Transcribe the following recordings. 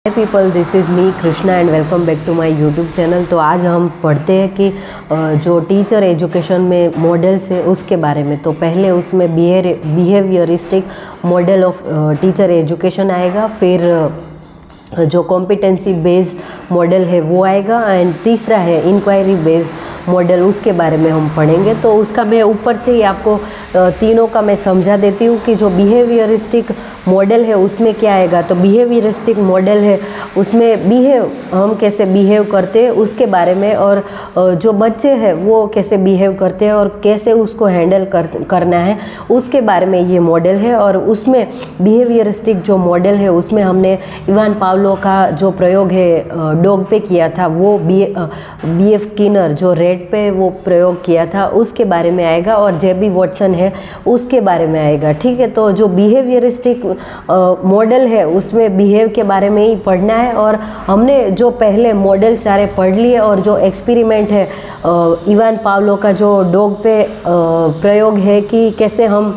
People, this is me Krishna and welcome back to my YouTube channel. तो आज हम पढ़ते हैं कि जो टीचर एजुकेशन में मॉडल्स है उसके बारे में। तो पहले उसमें behaviouristic model of teacher education आएगा, फिर जो कॉम्पिटेंसी बेस्ड मॉडल है वो आएगा, एंड तीसरा है इंक्वायरी बेस्ड मॉडल, उसके बारे में हम पढ़ेंगे। तो उसका मैं ऊपर से ही आपको तीनों का मैं समझा देती हूँ कि जो बिहेवियरिस्टिक मॉडल है उसमें क्या आएगा। तो बिहेवियरिस्टिक मॉडल है उसमें हम कैसे बिहेव करते हैं उसके बारे में, और जो बच्चे हैं वो कैसे बिहेव करते हैं और कैसे उसको हैंडल करना है उसके बारे में ये मॉडल है। और उसमें बिहेवियरिस्टिक जो मॉडल है उसमें हमने इवान पावलो का जो प्रयोग है डॉग पे किया था, वो B.F. स्किनर जो रेड पे वो प्रयोग किया था उसके बारे में आएगा, और J.B. वॉटसन है उसके बारे में आएगा। ठीक है, तो जो बिहेवियरिस्टिक मॉडल है उसमें बिहेव के बारे में ही पढ़ना है। और हमने जो पहले मॉडल सारे पढ़ लिए, और जो एक्सपेरिमेंट है इवान पावलो का जो डॉग पे प्रयोग है कि कैसे हम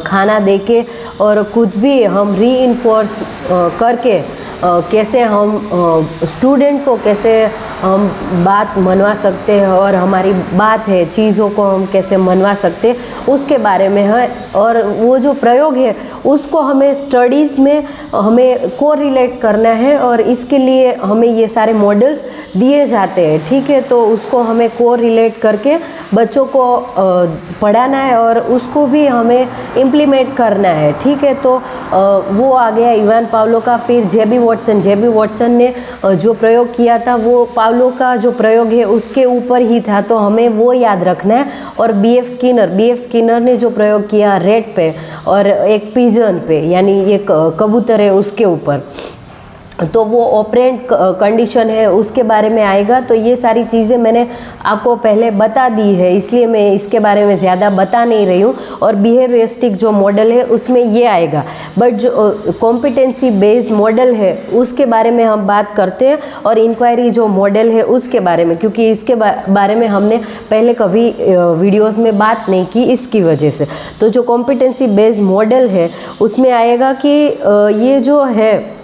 खाना देके और कुछ भी हम रीइंफोर्स करके कैसे हम स्टूडेंट को कैसे हम बात मनवा सकते हैं, और हमारी बात है चीज़ों को हम कैसे मनवा सकते हैं उसके बारे में है। और वो जो प्रयोग है उसको हमें स्टडीज़ में हमें को रिलेट करना है, और इसके लिए हमें ये सारे मॉडल्स दिए जाते हैं। ठीक है, तो उसको हमें को रिलेट करके बच्चों को पढ़ाना है और उसको भी हमें इम्प्लीमेंट करना है। ठीक है, तो वो आ गया इवान पावलो का। फिर J.B. वॉटसन ने जो प्रयोग किया था वो पावलो का जो प्रयोग है उसके ऊपर ही था, तो हमें वो याद रखना है। और B.F. स्किनर ने जो प्रयोग किया रेड पे और एक पिजन पे, यानी एक कबूतर है उसके ऊपर, तो वो ऑपरेंट कंडीशन है उसके बारे में आएगा। तो ये सारी चीज़ें मैंने आपको पहले बता दी है, इसलिए मैं इसके बारे में ज़्यादा बता नहीं रही हूँ। और बिहेवियरिस्टिक जो मॉडल है उसमें ये आएगा, बट जो कॉम्पिटेंसी बेस्ड मॉडल है उसके बारे में हम बात करते हैं, और इंक्वायरी जो मॉडल है उसके बारे में, क्योंकि इसके बारे में हमने पहले कभी वीडियोज़ में बात नहीं की इसकी वजह से। तो जो कॉम्पिटेंसी बेस्ड मॉडल है उसमें आएगा कि ये जो है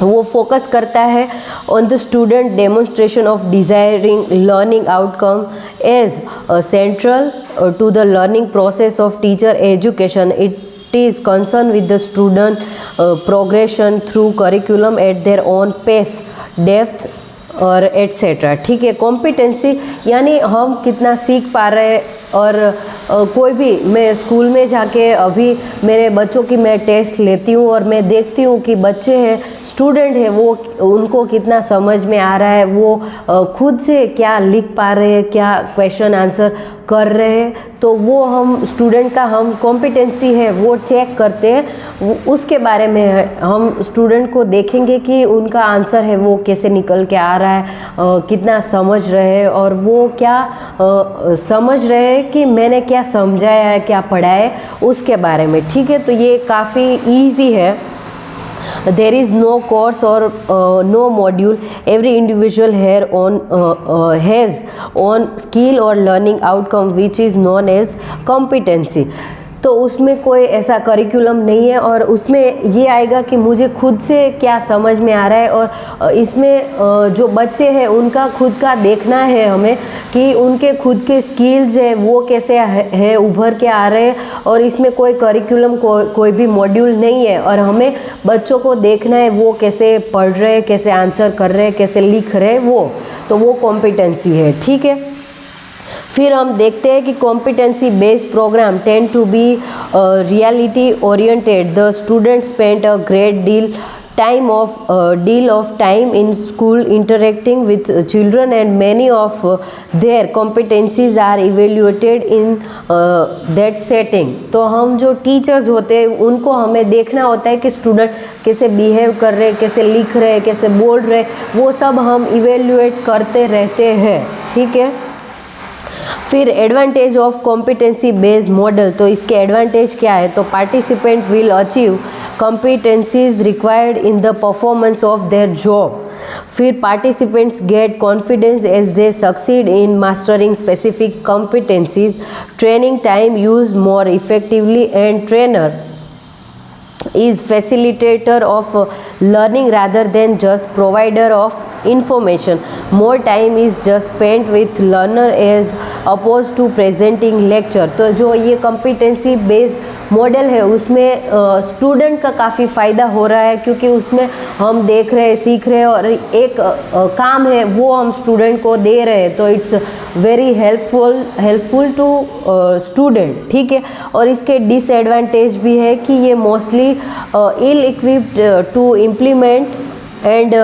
वो फोकस करता है on the student demonstration of desiring learning outcome as central to the learning process of teacher education. It is concern with the student progression through curriculum at their own pace, depth और etcetera. ठीक है, competency यानी हम कितना सीख पा रहे हैं। और कोई भी, मैं स्कूल में जाके अभी मेरे बच्चों की मैं टेस्ट लेती हूँ और मैं देखती हूँ कि बच्चे हैं, स्टूडेंट है, वो उनको कितना समझ में आ रहा है, वो खुद से क्या लिख पा रहे हैं, क्या क्वेश्चन आंसर कर रहे हैं। तो वो हम स्टूडेंट का हम कॉम्पिटेंसी है वो चेक करते हैं, उसके बारे में हम स्टूडेंट को देखेंगे कि उनका आंसर है वो कैसे निकल के आ रहा है, कितना समझ रहे हैं, और वो क्या समझ रहे हैं कि मैंने क्या समझाया है, क्या पढ़ाया है उसके बारे में। ठीक है, तो ये काफ़ी ईजी है। There is no course or no module. Every individual here has own skill or learning outcome which is known as competency. तो उसमें कोई ऐसा करिकुलम नहीं है, और उसमें ये आएगा कि मुझे खुद से क्या समझ में आ रहा है। और इसमें जो बच्चे हैं उनका खुद का देखना है हमें कि उनके खुद के स्किल्स है वो कैसे है उभर के आ रहे हैं। और इसमें कोई करिकुलम कोई भी मॉड्यूल नहीं है, और हमें बच्चों को देखना है वो कैसे पढ़ रहे हैं, कैसे आंसर कर रहे हैं, कैसे लिख रहे हैं, वो कॉम्पिटेंसी है। ठीक है, फिर हम देखते हैं कि competency based program tend to be reality oriented. The student spent a great deal of time in school interacting with children, and many of their competencies are evaluated in that setting. तो हम जो teachers होते हैं उनको हमें देखना होता है कि स्टूडेंट कैसे बिहेव कर रहे हैं, कैसे लिख रहे हैं, कैसे बोल रहे हैं, वो सब हम इवेल्युएट करते रहते हैं। ठीक है, फिर advantage of competency based model. तो इसके एडवांटेज क्या है? तो participant will achieve competencies required in the performance of their job. फिर participants get confidence as they succeed in mastering specific competencies. Training time used more effectively, and is facilitator of learning rather than just provider of information. More time is just spent with learner as opposed to presenting lecture. तो जो ये competency based model है उसमें student का काफ़ी फ़ायदा हो रहा है, क्योंकि उसमें हम देख रहे हैं, सीख रहे हैं और एक काम है वो हम स्टूडेंट को दे रहे हैं, तो it's very helpful to student, ठीक है। और इसके डिसएडवांटेज भी है कि ये mostly ill equipped to implement and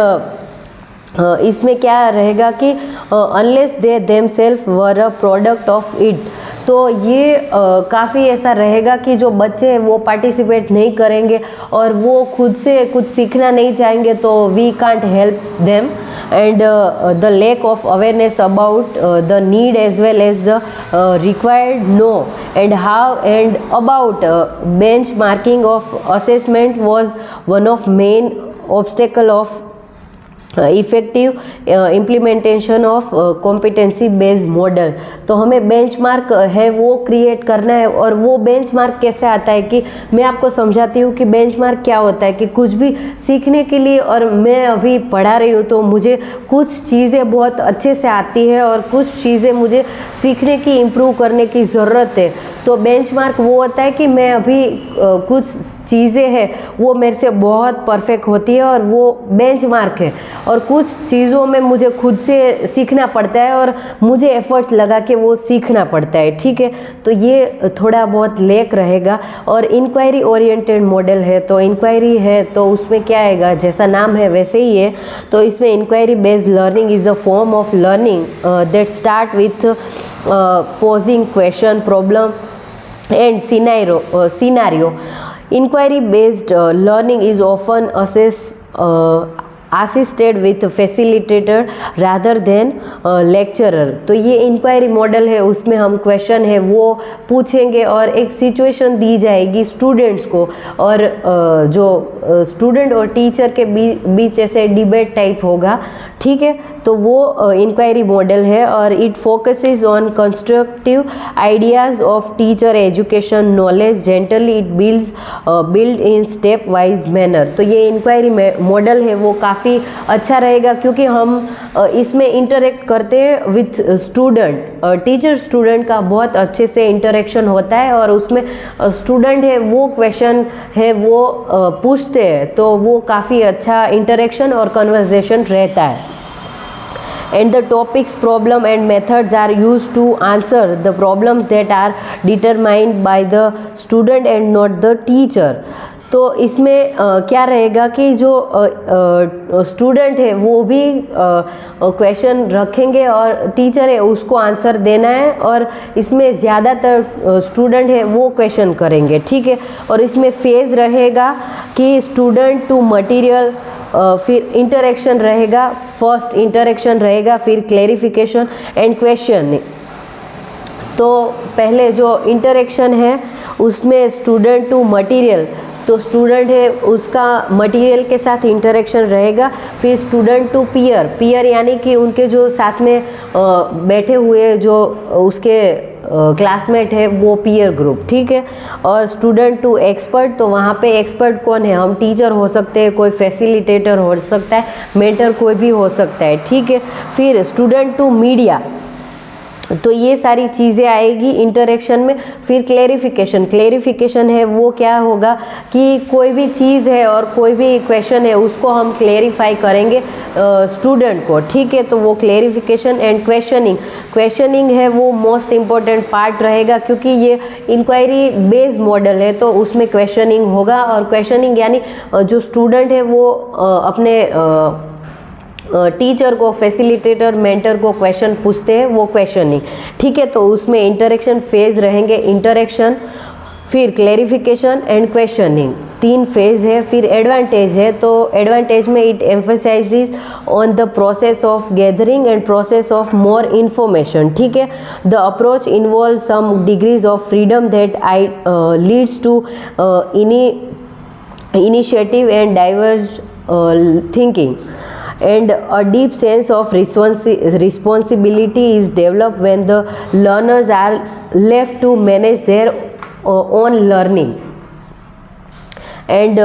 इसमें क्या रहेगा कि unless they themselves were a product of it, तो ये काफ़ी ऐसा रहेगा कि जो बच्चे हैं वो पार्टिसिपेट नहीं करेंगे और वो खुद से कुछ सीखना नहीं चाहेंगे, तो we can't help them and the lack of awareness about the need as well as the required know and how and about bench marking of assessment was one of main obstacle of effective implementation of competency based model. तो हमें benchmark है वो create करना है, और वो benchmark कैसे आता है कि मैं आपको समझाती हूँ कि बेंचमार्क क्या होता है। कि कुछ भी सीखने के लिए, और मैं अभी पढ़ा रही हूँ तो मुझे कुछ चीज़ें बहुत अच्छे से आती है और कुछ चीज़ें मुझे सीखने की, इम्प्रूव करने की ज़रूरत है। तो बेंचमार्क वो होता है कि मैं अभी कुछ चीज़ें हैं वो मेरे से बहुत परफेक्ट होती है और वो बेंचमार्क है, और कुछ चीज़ों में मुझे खुद से सीखना पड़ता है और मुझे एफर्ट्स लगा के वो सीखना पड़ता है, ठीक है। तो ये थोड़ा बहुत लेक रहेगा। और इंक्वायरी ओरिएंटेड मॉडल है, तो इंक्वायरी है तो उसमें क्या आएगा, जैसा नाम है वैसे ही है। तो इसमें inquiry based learning is a form of learning that start with posing question, problem and scenario. Inquiry based learning is often assisted with facilitator rather than lecturer. तो ये इंक्वायरी मॉडल है, उसमें हम क्वेश्चन है वो पूछेंगे और एक सिचुएशन दी जाएगी स्टूडेंट्स को, और जो स्टूडेंट और टीचर के बीच ऐसे डिबेट टाइप होगा, ठीक है। तो वो इंक्वायरी मॉडल है और it focuses on constructive ideas of teacher education knowledge gently it build in step wise manner. तो ये इंक्वायरी मॉडल है वो काफ़ी अच्छा रहेगा, क्योंकि हम इसमें इंटरेक्ट करते हैं विथ स्टूडेंट, टीचर स्टूडेंट का बहुत अच्छे से इंटरेक्शन होता है, और उसमें स्टूडेंट है वो क्वेश्चन है वो पूछते हैं, तो वो काफ़ी अच्छा इंटरेक्शन और कन्वर्सेशन रहता है। And the topics, problem and methods are used to answer the problems that are determined by the student and not the teacher. तो इसमें क्या रहेगा कि जो स्टूडेंट है वो भी क्वेश्चन रखेंगे और टीचर है उसको आंसर देना है, और इसमें ज़्यादातर स्टूडेंट है वो क्वेश्चन करेंगे, ठीक है। और इसमें फेज रहेगा कि स्टूडेंट टू मटेरियल, फिर इंटरेक्शन रहेगा, फर्स्ट इंटरेक्शन रहेगा, फिर क्लैरिफिकेशन एंड क्वेश्चन। तो पहले जो इंटरेक्शन है उसमें स्टूडेंट टू मटेरियल, तो स्टूडेंट है उसका मटेरियल के साथ इंटरेक्शन रहेगा। फिर स्टूडेंट टू पीयर यानी कि उनके जो साथ में बैठे हुए जो उसके क्लासमेट है वो पीयर ग्रुप, ठीक है। और स्टूडेंट टू एक्सपर्ट, तो वहाँ पे एक्सपर्ट कौन है, हम टीचर हो सकते हैं, कोई फैसिलिटेटर हो सकता है, मेंटर कोई भी हो सकता है, ठीक है। फिर स्टूडेंट टू मीडिया, तो ये सारी चीज़ें आएगी इंटरेक्शन में। फिर क्लेरिफिकेशन है वो क्या होगा कि कोई भी चीज़ है और कोई भी क्वेश्चन है उसको हम क्लेरिफाई करेंगे स्टूडेंट को, ठीक है। तो वो क्लेरिफिकेशन एंड क्वेश्चनिंग है वो मोस्ट इम्पॉर्टेंट पार्ट रहेगा, क्योंकि ये इंक्वायरी बेस्ड मॉडल है तो उसमें क्वेश्चनिंग होगा। और क्वेश्चनिंग यानी जो स्टूडेंट है वो अपने टीचर को, फैसिलिटेटर, मेंटर को क्वेश्चन पूछते हैं, वो क्वेश्चनिंग, ठीक है। तो उसमें इंटरेक्शन फेज रहेंगे, इंटरेक्शन, फिर क्लेरिफिकेशन एंड क्वेश्चनिंग, 3 फेज है। फिर एडवांटेज है, तो एडवांटेज में it emphasizes on the process of gathering and process of more information, ठीक है। The approach involve some degrees of freedom that I leads to initiative and diverse thinking and a deep sense of responsibility is developed when the learners are left to manage their own learning. And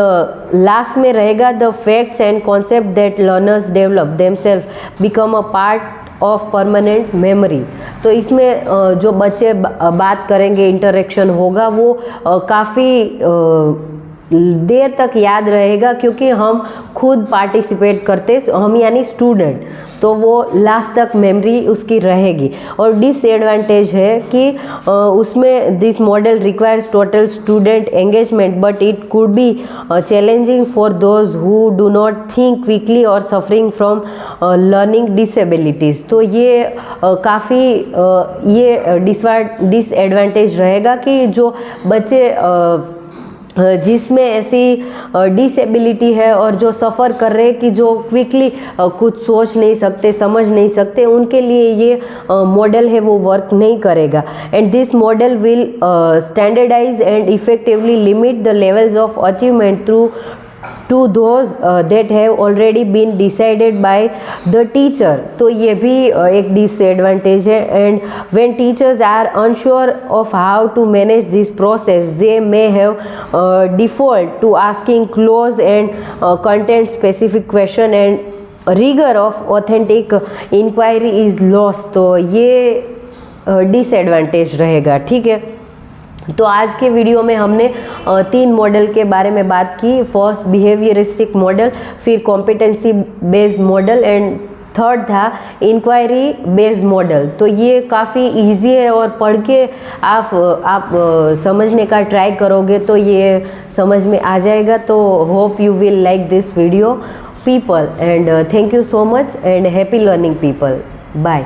last में रहेगा the facts and concept that learners develop themselves become a part of permanent memory. तो इसमें जो बच्चे बात करेंगे, interaction होगा, वो काफ़ी देर तक याद रहेगा, क्योंकि हम खुद पार्टिसिपेट करते, हम यानी स्टूडेंट, तो वो लास्ट तक मेमोरी उसकी रहेगी। और डिसएडवांटेज है कि उसमें this model requires total student engagement, but it could be challenging for those who do not think quickly और सफरिंग फ्रॉम लर्निंग डिसेबिलिटीज़। तो ये काफ़ी ये डिसएडवांटेज रहेगा कि जो बच्चे जिसमें ऐसी डिसेबिलिटी है और जो सफ़र कर रहे हैं कि जो क्विकली कुछ सोच नहीं सकते, समझ नहीं सकते, उनके लिए ये मॉडल है वो वर्क नहीं करेगा। And this model will standardize and effectively limit the levels of achievement through to those that have already been decided by the teacher। तो ये भी एक disadvantage है। and when teachers are unsure of how to manage this process, they may have default to asking close and content specific question, and rigor of authentic inquiry is lost। तो ये disadvantage रहेगा, ठीक है। तो आज के video में हमने 3 मॉडल के बारे में बात की। फर्स्ट बिहेवियरिस्टिक मॉडल, फिर competency based model, and third था इंक्वायरी बेस्ड मॉडल। तो ये काफ़ी इजी है और पढ़ के आप समझने का ट्राई करोगे तो ये समझ में आ जाएगा। तो hope you will like this video people, and thank you so much, and happy learning people. Bye.